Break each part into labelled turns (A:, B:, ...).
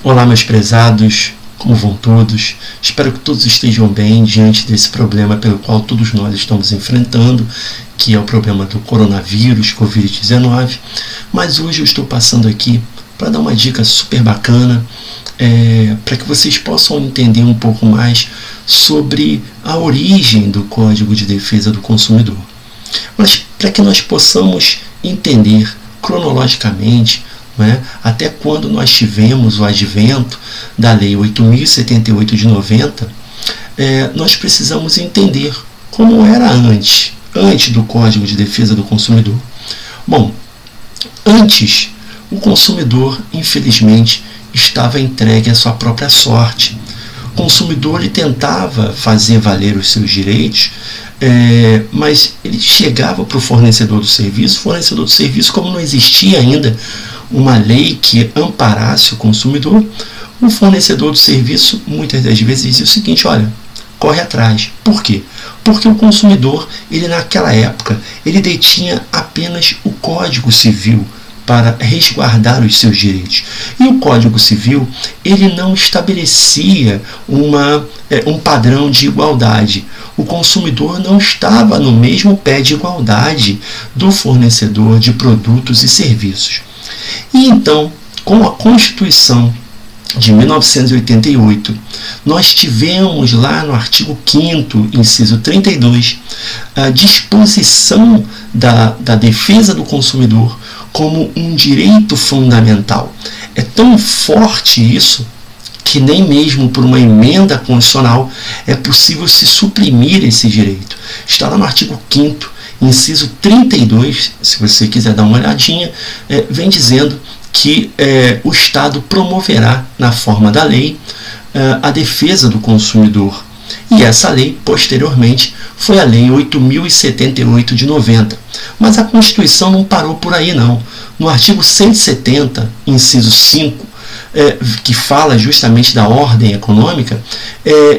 A: Olá, meus prezados, como vão todos? Espero que todos estejam bem diante desse problema pelo qual todos nós estamos enfrentando, que é o problema do coronavírus, Covid-19. Mas hoje eu estou passando aqui para dar uma dica super bacana, para que vocês possam entender um pouco mais sobre a origem do Código de Defesa do Consumidor. Mas para que nós possamos entender cronologicamente, até quando nós tivemos o advento da Lei 8.078 de 90, nós precisamos entender como era antes do Código de Defesa do Consumidor. Bom, antes o consumidor, infelizmente, estava entregue à sua própria sorte. O consumidor ele tentava fazer valer os seus direitos, mas ele chegava para o fornecedor do serviço, como não existia ainda uma lei que amparasse o consumidor, o fornecedor do serviço muitas das vezes dizia o seguinte: olha, corre atrás. Por quê? Porque o consumidor, ele naquela época, ele detinha apenas o Código Civil para resguardar os seus direitos. E o Código Civil, ele não estabelecia um padrão de igualdade. O consumidor não estava no mesmo pé de igualdade do fornecedor de produtos e serviços. E então, com a Constituição de 1988, nós tivemos lá no artigo 5º, inciso 32, a disposição da defesa do consumidor como um direito fundamental. É tão forte isso que nem mesmo por uma emenda constitucional é possível se suprimir esse direito. Está lá no artigo 5º, inciso 32, se você quiser dar uma olhadinha, vem dizendo que o Estado promoverá, na forma da lei, a defesa do consumidor. E essa lei, posteriormente, foi a Lei 8.078 de 90. Mas a Constituição não parou por aí, não. No artigo 170, inciso 5, que fala justamente da ordem econômica,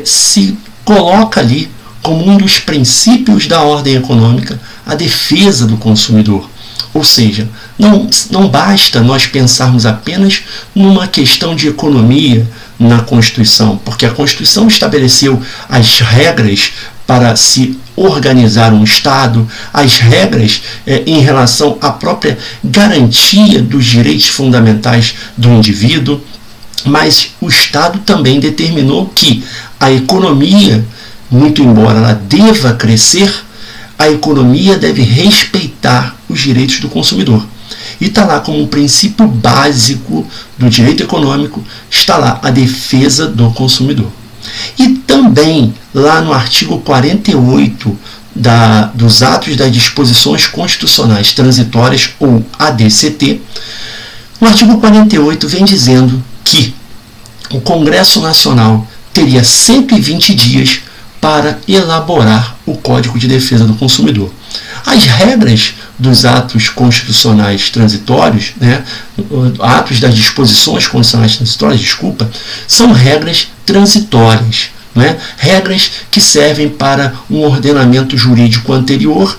A: se coloca ali como um dos princípios da ordem econômica a defesa do consumidor. Ou seja, não basta nós pensarmos apenas numa questão de economia na Constituição, porque a Constituição estabeleceu as regras para se organizar um Estado, as regras em relação à própria garantia dos direitos fundamentais do indivíduo, mas o Estado também determinou que a economia, muito embora ela deva crescer, a economia deve respeitar os direitos do consumidor. E está lá como um princípio básico do direito econômico, está lá a defesa do consumidor. E também lá no artigo 48 dos atos das disposições constitucionais transitórias, ou ADCT, o artigo 48 vem dizendo que o Congresso Nacional teria 120 dias para elaborar o Código de Defesa do Consumidor. As regras dos atos constitucionais transitórios, atos das disposições constitucionais transitórias, são regras transitórias, regras que servem para um ordenamento jurídico anterior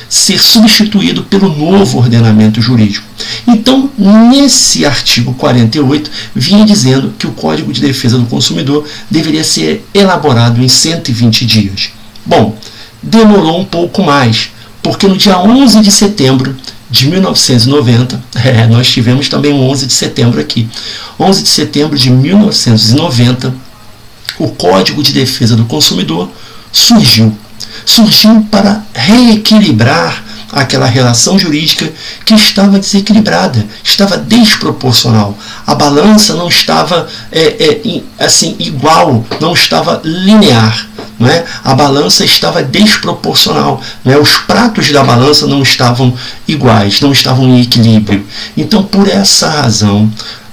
A: ser substituído pelo novo ordenamento jurídico. Então, nesse artigo 48, vinha dizendo que o Código de Defesa do Consumidor deveria ser elaborado em 120 dias. Bom, demorou um pouco mais, porque no dia 11 de setembro de 1990, nós tivemos também o 11 de setembro aqui, 11 de setembro de 1990, o Código de Defesa do Consumidor surgiu para reequilibrar aquela relação jurídica que estava desequilibrada, estava desproporcional. A balança não estava igual, não estava linear. A balança estava desproporcional. Os pratos da balança não estavam iguais, não estavam em equilíbrio. Então, por essa razão,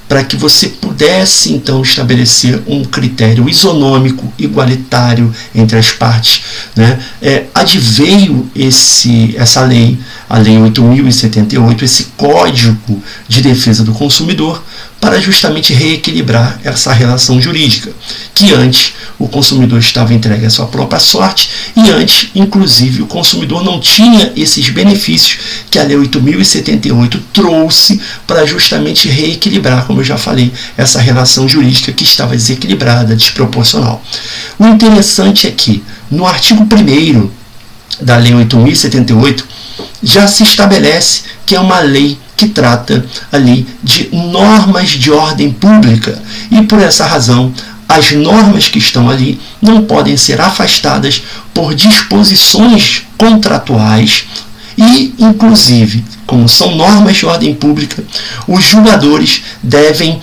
A: para que você pudesse então estabelecer um critério isonômico, igualitário entre as partes, adveio essa lei, a Lei 8.078, esse Código de Defesa do Consumidor, para justamente reequilibrar essa relação jurídica, que antes o consumidor estava entregue à sua própria sorte e antes, inclusive, o consumidor não tinha esses benefícios que a Lei 8.078 trouxe para justamente reequilibrar, como eu já falei, essa relação jurídica que estava desequilibrada, desproporcional. O interessante é que, no artigo 1º da Lei 8.078, já se estabelece que é uma lei que trata ali de normas de ordem pública e, por essa razão, as normas que estão ali não podem ser afastadas por disposições contratuais e, inclusive, como são normas de ordem pública, os julgadores devem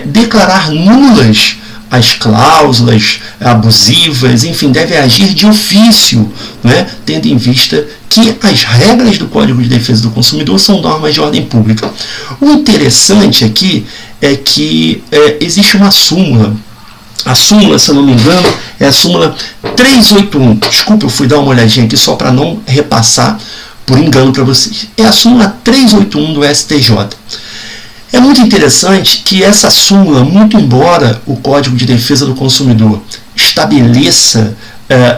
A: declarar nulas as cláusulas abusivas, enfim, devem agir de ofício, né, tendo em vista que as regras do Código de Defesa do Consumidor são normas de ordem pública. O interessante aqui é que existe uma súmula. A súmula, se eu não me engano, é a súmula 381. Desculpa, eu fui dar uma olhadinha aqui só para não repassar por engano para vocês. É a súmula 381 do STJ. É muito interessante que essa súmula, muito embora o Código de Defesa do Consumidor estabeleça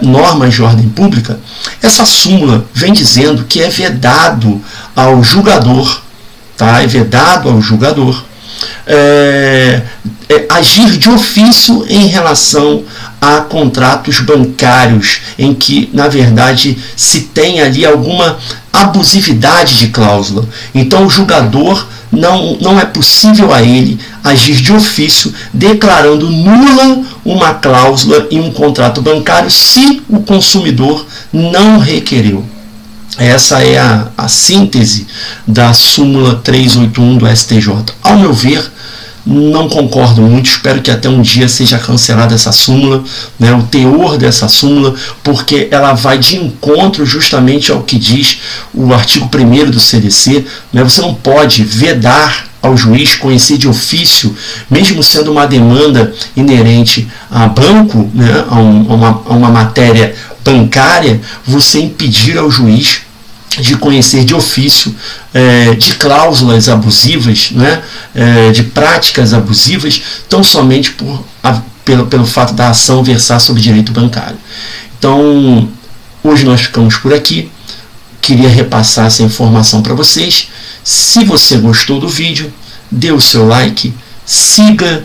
A: normas de ordem pública, essa súmula vem dizendo que é vedado ao julgador, tá? É vedado ao julgador agir de ofício em relação a contratos bancários em que, na verdade, se tem ali alguma abusividade de cláusula. Então, o julgador não é possível a ele agir de ofício declarando nula uma cláusula em um contrato bancário se o consumidor não requereu. Essa é a síntese da súmula 381 do STJ. Ao meu ver, não concordo muito, espero que até um dia seja cancelada essa súmula, né, o teor dessa súmula, porque ela vai de encontro justamente ao que diz o artigo 1º do CDC, né, você não pode vedar ao juiz conhecer de ofício, mesmo sendo uma demanda inerente a banco, né, a uma matéria bancária, você impedir ao juiz de conhecer de ofício de cláusulas abusivas, né, de práticas abusivas, tão somente pelo fato da ação versar sobre direito bancário. Então, hoje nós ficamos por aqui. Queria repassar essa informação para vocês. Se você gostou do vídeo, dê o seu like, siga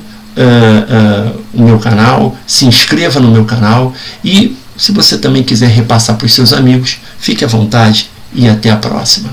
A: o meu canal, se inscreva no meu canal e, se você também quiser repassar para os seus amigos, fique à vontade. E até a próxima.